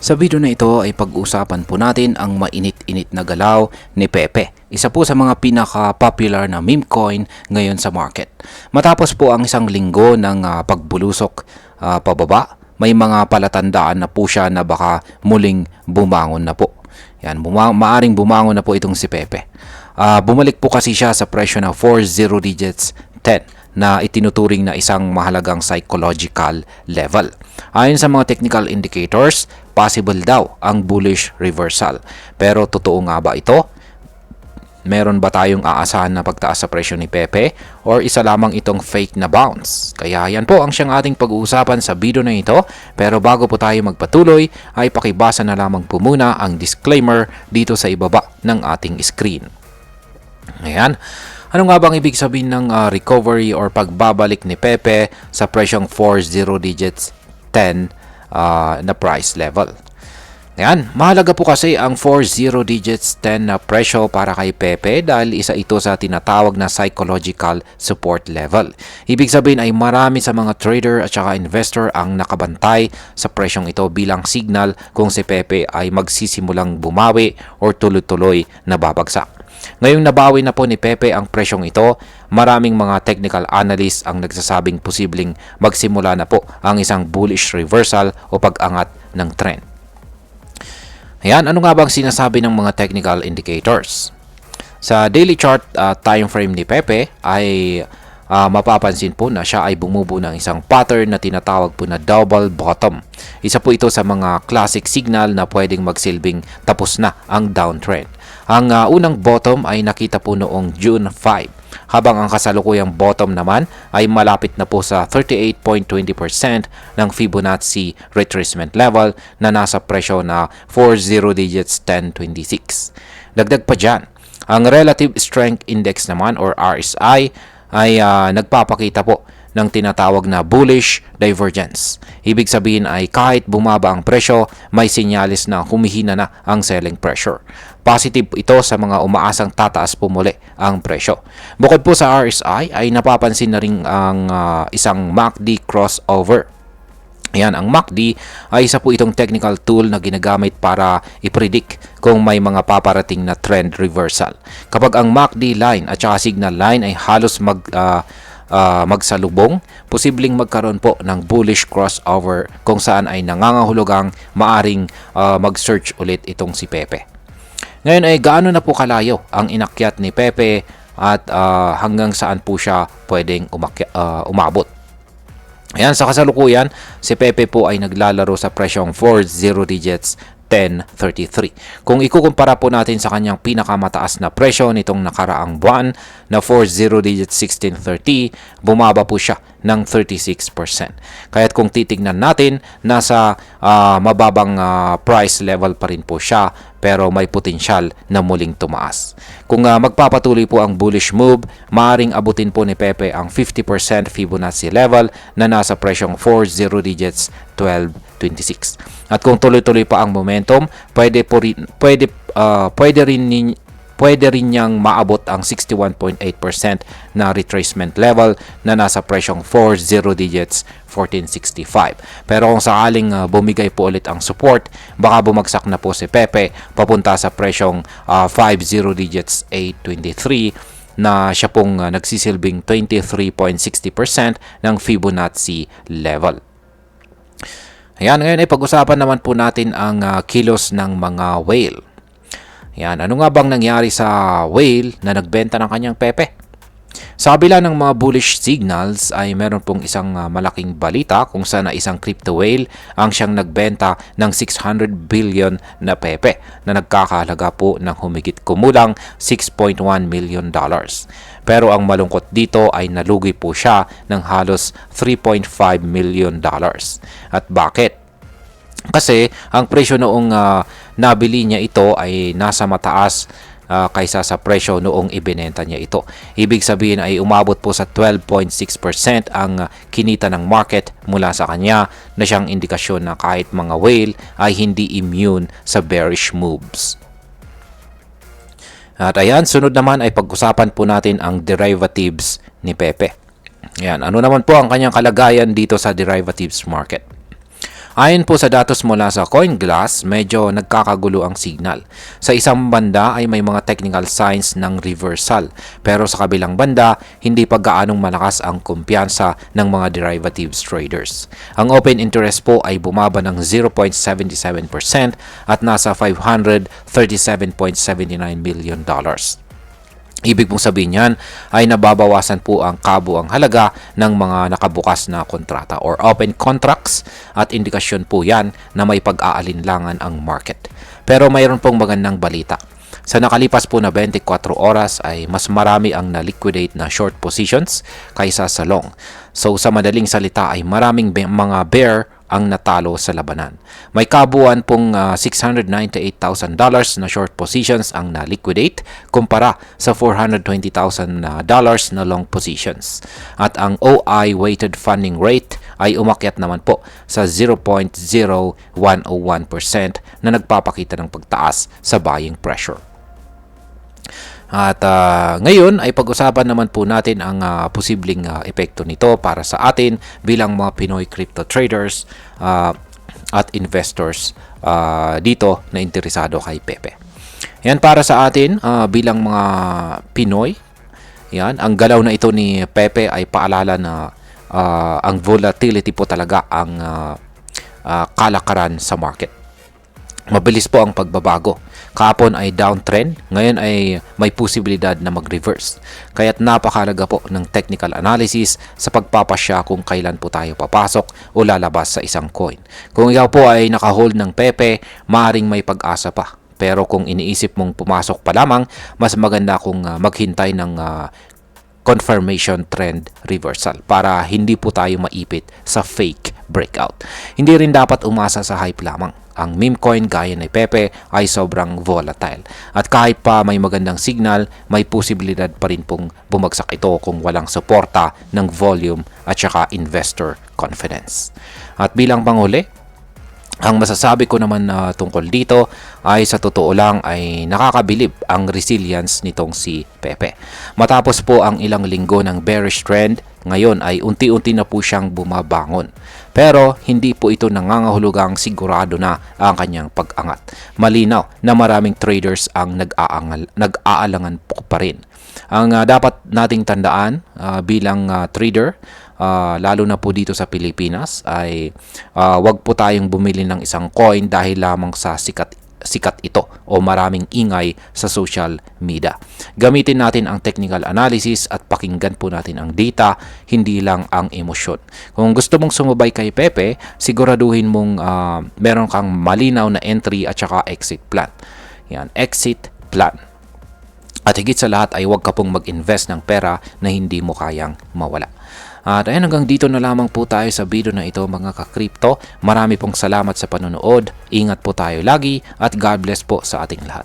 Sa video na ito ay pag-uusapan po natin ang mainit-init na galaw ni Pepe. Isa po sa mga pinaka-popular na meme coin ngayon sa market. Matapos po ang isang linggo ng pagbulusok pababa, may mga palatandaan na po siya na baka muling bumangon na po. Yan, maaring bumangon na po itong si Pepe. Bumalik po kasi siya sa presyo na 40 digits 10 na itinuturing na isang mahalagang psychological level. Ayon sa mga technical indicators, possible daw ang bullish reversal. Pero totoo nga ba ito? Meron ba tayong aasahan na pagtaas sa presyo ni Pepe or isa lamang itong fake na bounce? Kaya yan po ang siyang ating pag-uusapan sa video na ito. Pero bago po tayo magpatuloy ay pakibasa na lamang po muna ang disclaimer dito sa ibaba ng ating screen. Ayan. Ano nga bang ibig sabihin ng recovery or pagbabalik ni Pepe sa presyong 40 digits 10 na price level? Ayan, mahalaga po kasi ang 40 digits 10 na presyo para kay Pepe dahil isa ito sa tinatawag na psychological support level. Ibig sabihin ay marami sa mga trader at saka investor ang nakabantay sa presyong ito bilang signal kung si Pepe ay magsisimulang bumawi or tuloy-tuloy na babagsak. Ngayong nabawi na po ni Pepe ang presyong ito, maraming mga technical analysts ang nagsasabing posibleng magsimula na po ang isang bullish reversal o pag-angat ng trend. Ayan, ano nga bang sinasabi ng mga technical indicators? Sa daily chart time frame ni Pepe ay mapapansin po na siya ay bumubuo ng isang pattern na tinatawag po na double bottom. Isa po ito sa mga classic signal na pwedeng magsilbing tapos na ang downtrend. Ang unang bottom ay nakita po noong June 5, habang ang kasalukuyang bottom naman ay malapit na po sa 38.20% ng Fibonacci retracement level na nasa presyo na 40 digits 1026. Dagdag pa dyan, ang Relative Strength Index naman or RSI ay nagpapakita po ng tinatawag na bullish divergence. Ibig sabihin ay kahit bumaba ang presyo, may sinyalis na humihina na ang selling pressure. Positive ito sa mga umaasang tataas po muli ang presyo. Bukod po sa RSI ay napapansin na rin ang isang MACD crossover. Ayan, ang MACD ay isa po itong technical tool na ginagamit para i-predict kung may mga paparating na trend reversal. Kapag ang MACD line at saka signal line ay halos magsalubong, posibleng magkaroon po ng bullish crossover kung saan ay nangangahulugang maaring mag-search ulit itong si Pepe. Ngayon ay gaano na po kalayo ang inakyat ni Pepe at hanggang saan po siya pwedeng umabot. Ayan, sa kasalukuyan, si Pepe po ay naglalaro sa presyong 40 digits 1033. Kung ikukumpara po natin sa kanyang pinakamataas na presyo nitong nakaraang buwan na 40 digits 1630, bumaba po siya ng 36%. Kaya't kung titignan natin, nasa mababang price level pa rin po siya pero may potensyal na muling tumaas. Kung magpapatuloy po ang bullish move, maaaring abutin po ni Pepe ang 50% Fibonacci level na nasa presyong 40 digits 1226. At kung tuloy-tuloy pa ang momentum, pwede rin niyang maabot ang 61.8% na retracement level na nasa presyong 40 digits 1465. Pero kung sakaling bumigay po ulit ang support, baka bumagsak na po si Pepe papunta sa presyong 50 digits 823 na siya pong nagsisilbing 23.60% ng Fibonacci level. Ayan, ngayon ay pag-usapan naman po natin ang kilos ng mga whale. Yan, ano nga bang nangyari sa whale na nagbenta ng kanyang Pepe? Sa kabila ng mga bullish signals ay meron pong isang malaking balita kung saan isang crypto whale ang siyang nagbenta ng 600 billion na Pepe na nagkakahalaga po ng humigit kumulang $6.1 million. Pero ang malungkot dito ay nalugi po siya ng halos $3.5 million. At bakit? Kasi ang presyo noong nabili niya ito ay nasa mataas kaysa sa presyo noong ibinenta niya ito. Ibig sabihin ay umabot po sa 12.6% ang kinita ng market mula sa kanya na siyang indikasyon na kahit mga whale ay hindi immune sa bearish moves. At ayan, sunod naman ay pag-usapan po natin ang derivatives ni Pepe. Ayan, ano naman po ang kanyang kalagayan dito sa derivatives market? Ayon po sa datos mula sa CoinGlass, medyo nagkakagulo ang signal. Sa isang banda ay may mga technical signs ng reversal, pero sa kabilang banda, hindi pa gaanong malakas ang kumpiyansa ng mga derivatives traders. Ang open interest po ay bumaba ng 0.77% at nasa $537.79 million. Ibig pong sabihin yan ay nababawasan po ang kabuang halaga ng mga nakabukas na kontrata or open contracts at indikasyon po yan na may pag-aalinlangan ang market. Pero mayroon pong magandang balita. Sa nakalipas po na 24 oras ay mas marami ang na-liquidate na short positions kaysa sa long. So sa madaling salita ay maraming mga bear ang natalo sa labanan. May kabuuan pong $698,000 na short positions ang na-liquidate kumpara sa $420,000 na long positions. At ang OI weighted funding rate ay umakyat naman po sa 0.0101% na nagpapakita ng pagtaas sa buying pressure. At ngayon ay pag-usapan naman po natin ang posibleng epekto nito para sa atin bilang mga Pinoy crypto traders at investors dito na interesado kay Pepe. Yan para sa atin bilang mga Pinoy. Yan, ang galaw na ito ni Pepe ay paalala na ang volatility po talaga ang kalakaran sa market. Mabilis po ang pagbabago. Kahapon ay downtrend, ngayon ay may posibilidad na mag-reverse. Kaya't napakahalaga po ng technical analysis sa pagpapasya kung kailan po tayo papasok o lalabas sa isang coin. Kung ikaw po ay nakahold ng Pepe, maaaring may pag-asa pa. Pero kung iniisip mong pumasok pa lamang, mas maganda kung maghintay ng confirmation trend reversal para hindi po tayo maipit sa fake breakout. Hindi rin dapat umasa sa hype lamang. Ang meme coin gaya ni Pepe ay sobrang volatile. At kahit pa may magandang signal, may posibilidad pa rin pong bumagsak ito kung walang suporta ng volume at saka investor confidence. At bilang panghuli, ang masasabi ko naman tungkol dito ay sa totoo lang ay nakakabilib ang resilience nitong si Pepe. Matapos po ang ilang linggo ng bearish trend, ngayon ay unti-unti na po siyang bumabangon. Pero hindi po ito nangangahulugang sigurado na ang kanyang pag-angat. Malinaw na maraming traders ang nag-aalangan po pa rin. Ang dapat nating tandaan bilang trader, lalo na po dito sa Pilipinas, ay wag po tayong bumili ng isang coin dahil lamang sa sikat ito o maraming ingay sa social media. Gamitin natin ang technical analysis at pakinggan po natin ang data, hindi lang ang emosyon. Kung gusto mong sumubay kay Pepe, siguraduhin mong meron kang malinaw na entry at saka exit plan. Yan, exit plan. At higit sa lahat ay huwag ka pong mag-invest ng pera na hindi mo kayang mawala. At ayun, hanggang dito na lamang po tayo sa video na ito mga ka-crypto. Marami pong salamat sa panonood. Ingat po tayo lagi at God bless po sa ating lahat.